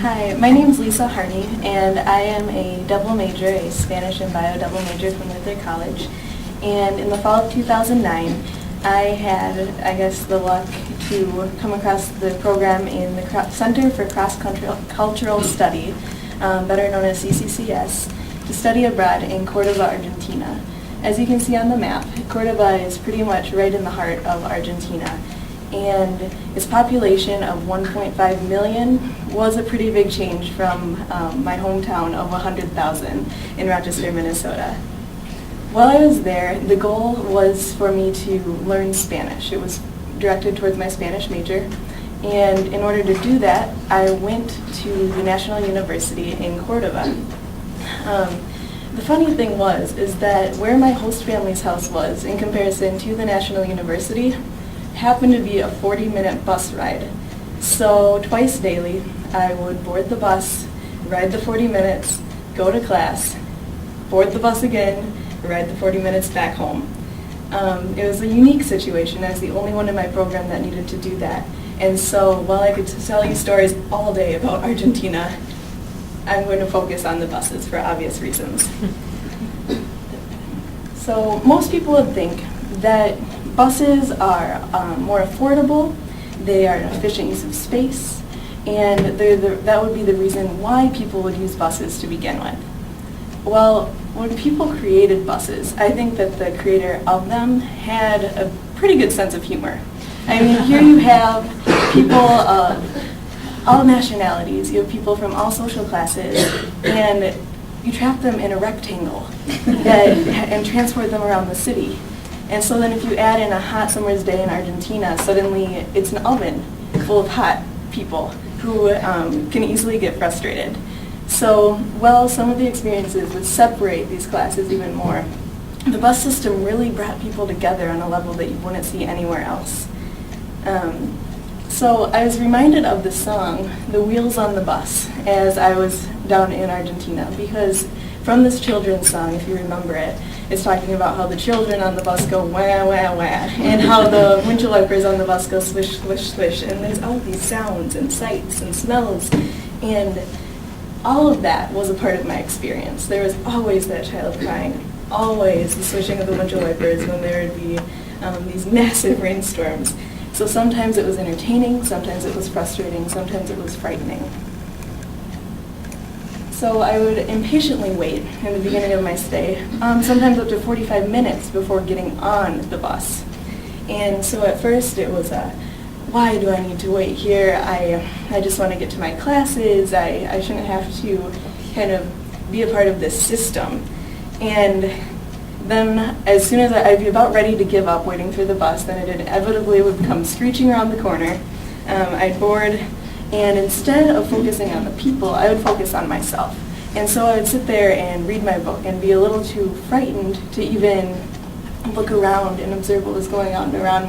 Hi, my name is Lisa Harney, and I am a double major, a Spanish and Bio double major from Luther College. And in the fall of 2009, I had, the luck to come across the program in the Center for Cross-Cultural Study, better known as CCCS, to study abroad in Córdoba, Argentina. As you can see on the map, Córdoba is pretty much right in the heart of Argentina. And its population of 1.5 million was a pretty big change from my hometown of 100,000 in Rochester, Minnesota. While I was there, the goal was for me to learn Spanish. It was directed towards my Spanish major. And in order to do that, I went to the National University in Córdoba. The funny thing is that where my host family's house was in comparison to the National University happened to be a 40-minute bus ride. So twice daily, I would board the bus, ride the 40 minutes, go to class, board the bus again, ride the 40 minutes back home. It was a unique situation. I was the only one in my program that needed to do that. And so while I could tell you stories all day about Argentina, I'm going to focus on the buses for obvious reasons. So most people would think that buses are more affordable, they are an efficient use of space, and that would be the reason why people would use buses to begin with. Well, when people created buses, I think that the creator of them had a pretty good sense of humor. I mean, here you have people of all nationalities, you have people from all social classes, and you trap them in a rectangle and transport them around the city. And so then if you add in a hot summer's day in Argentina, suddenly it's an oven full of hot people who can easily get frustrated. So while some of the experiences would separate these classes even more, the bus system really brought people together on a level that you wouldn't see anywhere else. So I was reminded of the song, The Wheels on the Bus, as I was down in Argentina, because from this children's song, if you remember it, it's talking about how the children on the bus go wah, wah, wah, and how the windshield wipers on the bus go swish, swish, swish, and there's all these sounds and sights and smells, and all of that was a part of my experience. There was always that child crying, always the swishing of the windshield wipers when there would be these massive rainstorms. So sometimes it was entertaining, sometimes it was frustrating, sometimes it was frightening. So I would impatiently wait in the beginning of my stay, sometimes up to 45 minutes before getting on the bus. And so at first it was why do I need to wait here? I just want to get to my classes. I shouldn't have to kind of be a part of this system. And then as soon as I'd be about ready to give up waiting for the bus, then it inevitably would come screeching around the corner. I'd board, and instead of focusing on the people, I would focus on myself. And so I would sit there and read my book and be a little too frightened to even look around and observe what was going on around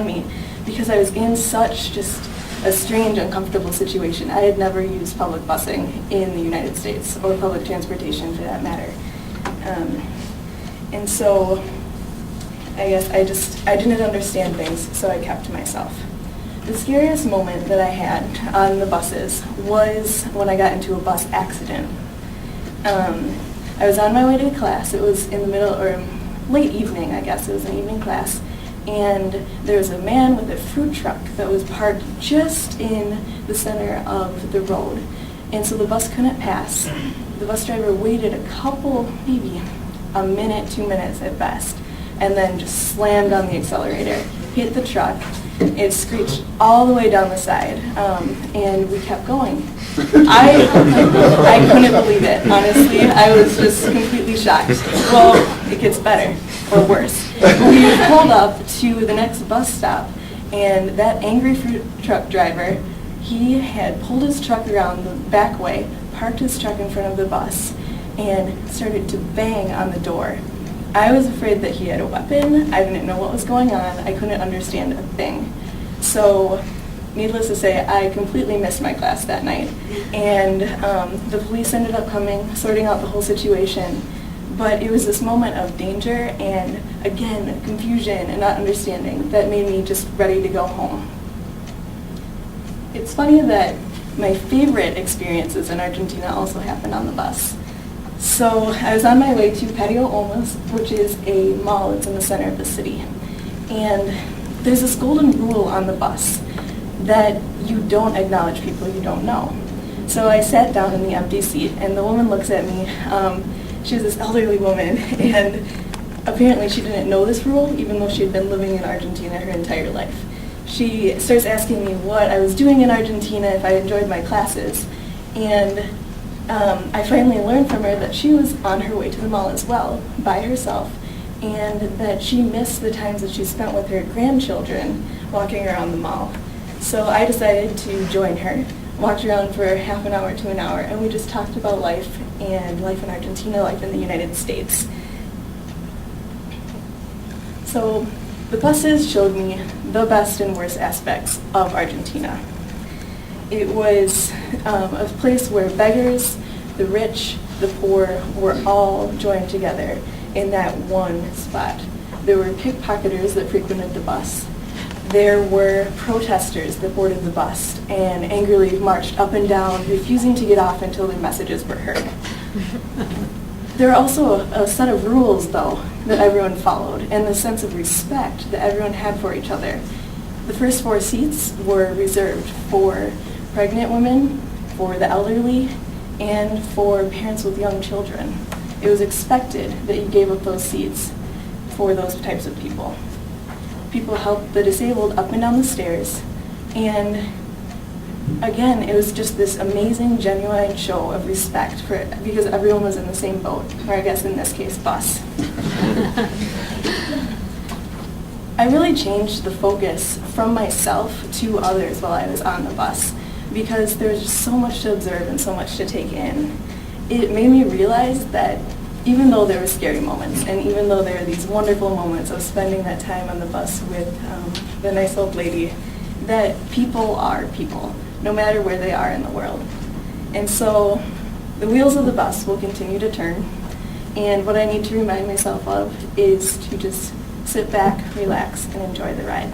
me, because I was in such just a strange, uncomfortable situation. I had never used public busing in the United States, or public transportation for that matter. And so I guess I didn't understand things, so I kept to myself. The scariest moment that I had on the buses was when I got into a bus accident. I was on my way to class. It was in the middle, or late evening, I guess. It was an evening class. And there was a man with a fruit truck that was parked just in the center of the road. And so the bus couldn't pass. The bus driver waited a couple, maybe a minute, 2 minutes at best, and then just slammed on the accelerator, hit the truck. It screeched all the way down the side, and we kept going. I couldn't believe it, honestly. I was just completely shocked. Well, it gets better, or worse. We pulled up to the next bus stop, and that angry fruit truck driver, he had pulled his truck around the back way, parked his truck in front of the bus, and started to bang on the door. I was afraid that he had a weapon. I didn't know what was going on. I couldn't understand a thing. So, needless to say, I completely missed my class that night. And the police ended up coming, sorting out the whole situation. But it was this moment of danger and, again, confusion and not understanding that made me just ready to go home. It's funny that my favorite experiences in Argentina also happened on the bus. So I was on my way to Patio Olmos, which is a mall that's in the center of the city. And there's this golden rule on the bus that you don't acknowledge people you don't know. So I sat down in the empty seat, and the woman looks at me. She was this elderly woman, and apparently she didn't know this rule, even though she had been living in Argentina her entire life. She starts asking me what I was doing in Argentina, if I enjoyed my classes, and I finally learned from her that she was on her way to the mall as well, by herself, and that she missed the times that she spent with her grandchildren walking around the mall. So I decided to join her, walked around for half an hour to an hour, and we just talked about life and life in Argentina, life in the United States. So the buses showed me the best and worst aspects of Argentina. It was a place where beggars, the rich, the poor were all joined together in that one spot. There were pickpocketers that frequented the bus. There were protesters that boarded the bus and angrily marched up and down, refusing to get off until their messages were heard. There are also a set of rules, though, that everyone followed, and the sense of respect that everyone had for each other. The first 4 seats were reserved for pregnant women, for the elderly, and for parents with young children. It was expected that you gave up those seats for those types of people. People helped the disabled up and down the stairs, and again, it was just this amazing, genuine show of respect because everyone was in the same boat, or I guess in this case, bus. I really changed the focus from myself to others while I was on the bus because there was just so much to observe and so much to take in. It made me realize that even though there were scary moments and even though there were these wonderful moments of spending that time on the bus with the nice old lady, that people are people, no matter where they are in the world. And so the wheels of the bus will continue to turn, and what I need to remind myself of is to just sit back, relax, and enjoy the ride.